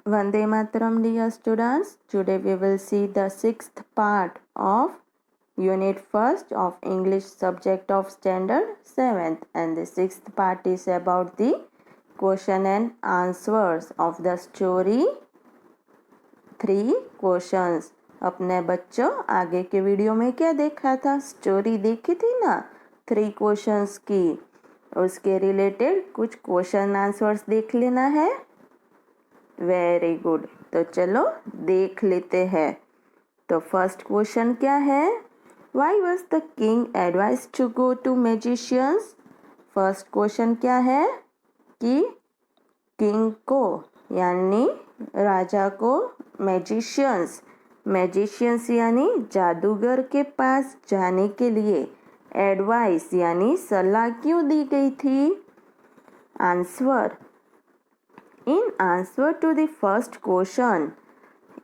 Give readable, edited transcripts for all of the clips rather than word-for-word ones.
Vande Mataram, dear students. Today we will see the sixth part of Unit 1st of English subject of Standard 7th, and the sixth part is about the question and answers of the story 3 questions. अपने बच्चों आगे के video में क्या देखा था? Story देखी थी ना 3 क्वेश्चंस की, उसके रिलेटेड कुछ क्वेश्चन आंसर्स देख लेना है। वेरी गुड, तो चलो देख लेते हैं। तो फर्स्ट क्वेश्चन क्या है? Why was the king advise to go to magicians? First question क्या है कि किंग को यानी राजा को मैजिशियंस यानी जादूगर के पास जाने के लिए एडवाइस यानी सलाह क्यों दी गई थी? Answer In answer to the first question,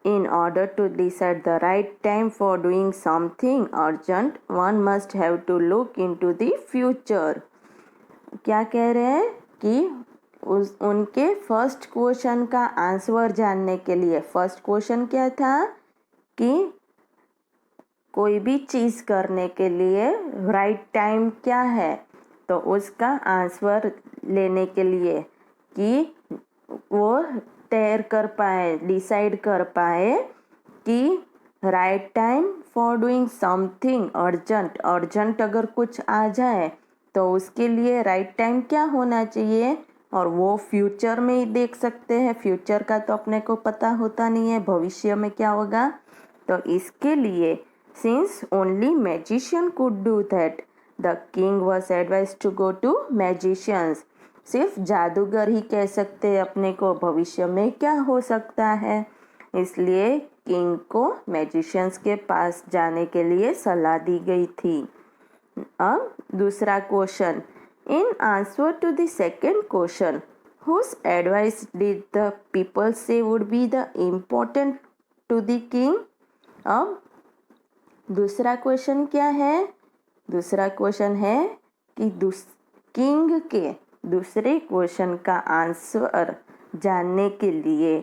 in order to decide the right time for doing something urgent, one must have to look into the future. क्या कह रहे हैं कि उनके फर्स्ट क्वेश्चन का आंसर जानने के लिए, फर्स्ट क्वेश्चन क्या था कि कोई भी चीज़ करने के लिए राइट टाइम क्या है, तो उसका आंसर लेने के लिए कि वो तय कर पाए, डिसाइड कर पाए कि right time for doing something urgent अगर कुछ आ जाए तो उसके लिए राइट टाइम क्या होना चाहिए, और वो फ्यूचर में ही देख सकते हैं। फ्यूचर का तो अपने को पता होता नहीं है भविष्य में क्या होगा, तो इसके लिए since only magician could do that, the king was advise to go to magicians. सिर्फ जादूगर ही कह सकते हैं अपने को भविष्य में क्या हो सकता है, इसलिए किंग को मैजिशियंस के पास जाने के लिए सलाह दी गई थी। अब दूसरा question, in answer to the second question, whose advice did the people say would be the important to the king? अब दूसरा क्वेश्चन क्या है? दूसरा क्वेश्चन है कि किंग के दूसरे क्वेश्चन का आंसर जानने के लिए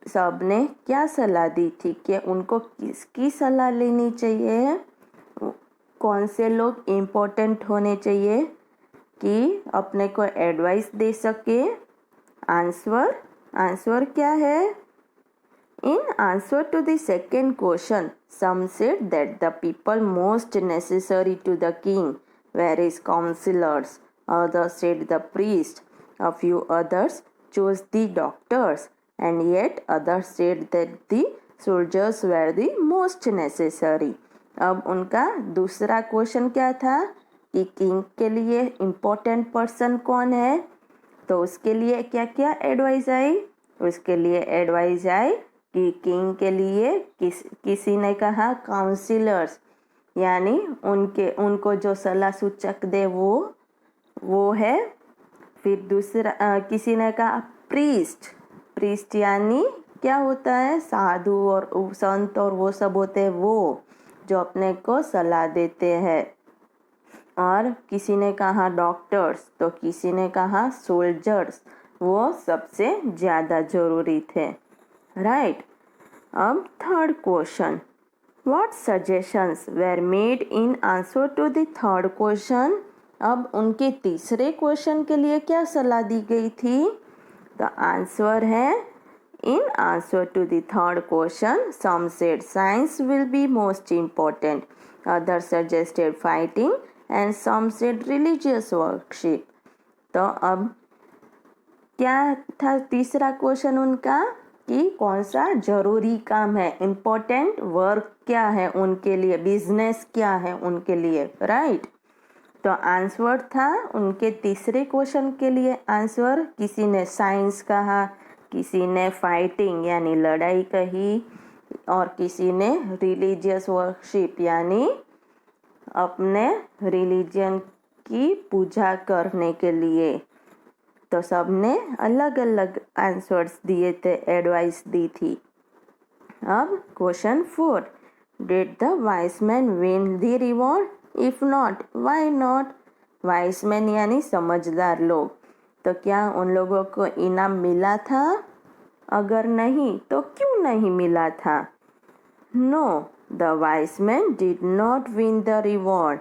सबने क्या सलाह दी थी कि उनको किसकी सलाह लेनी चाहिए, कौन से लोग इम्पोर्टेंट होने चाहिए कि अपने को एडवाइस दे सके। आंसर क्या है? In answer to the second question, some said that the people most necessary to the king were his counselors. Others said the priest. A few others chose the doctors, and yet others said that the soldiers were the most necessary. अब उनका दूसरा question क्या था कि king के लिए important person कौन है, तो उसके लिए क्या क्या एडवाइस आई? उसके लिए एडवाइस आई कि किंग के लिए किसी ने कहा काउंसिलर्स, यानी उनको जो सलाह सूचक दे वो है। फिर दूसरा किसी ने कहा प्रीस्ट यानी क्या होता है, साधु और संत और वो सब होते हैं, वो जो अपने को सलाह देते हैं। और किसी ने कहा डॉक्टर्स, तो किसी ने कहा सोल्जर्स, वो सबसे ज़्यादा ज़रूरी थे। राइट। अब third question, what suggestions were made in answer to the third question? अब उनके तीसरे क्वेश्चन के लिए क्या सलाह दी गई थी? तो आंसर है, in answer to the third question some said science will be most important, other suggested fighting and some said religious worship. तो अब क्या था तीसरा क्वेश्चन उनका कि कौन सा जरूरी काम है, इम्पोर्टेंट वर्क क्या है उनके लिए, बिजनेस क्या है उनके लिए। राइट। तो आंसर था उनके तीसरे क्वेश्चन के लिए आंसर, किसी ने साइंस कहा, किसी ने फाइटिंग यानी लड़ाई कही, और किसी ने रिलीजियस वर्शिप यानी अपने रिलीजन की पूजा करने के लिए। तो सबने अलग अलग आंसर्स दिए थे, एडवाइस दी थी। अब question 4, did the vice man win the reward? If not why not? Vice man यानी समझदार लोग, तो क्या उन लोगों को इनाम मिला था? अगर नहीं तो क्यों नहीं मिला था? No, the wise man did not win the reward.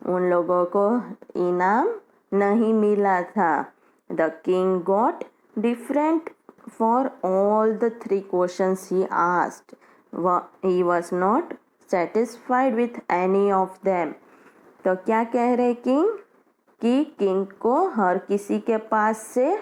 उन लोगों को इनाम नहीं मिला था. The king got different for all the 3 questions he asked. He was not satisfied with any of them. तो क्या कह रहे किंग कि किंग को हर किसी के पास से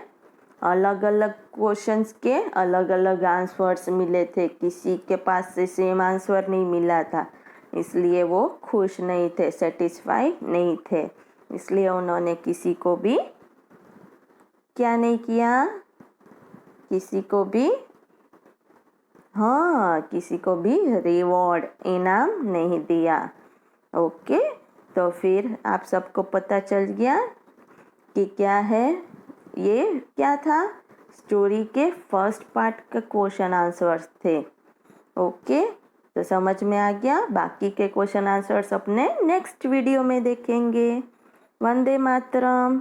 अलग अलग क्वेश्चंस के अलग अलग आंसर्स मिले थे. किसी के पास से सेम आंसर नहीं मिला था, इसलिए वो खुश नहीं थे, सेटिस्फाई नहीं थे. इसलिए उन्होंने किसी को भी क्या नहीं किया, किसी को भी किसी को भी रिवॉर्ड इनाम नहीं दिया. ओके, तो फिर आप सबको पता चल गया कि क्या है, ये क्या था, स्टोरी के फर्स्ट पार्ट का क्वेश्चन आंसर्स थे. ओके, तो समझ में आ गया. बाकी के क्वेश्चन आंसर्स अपने नेक्स्ट वीडियो में देखेंगे. वंदे मातरम.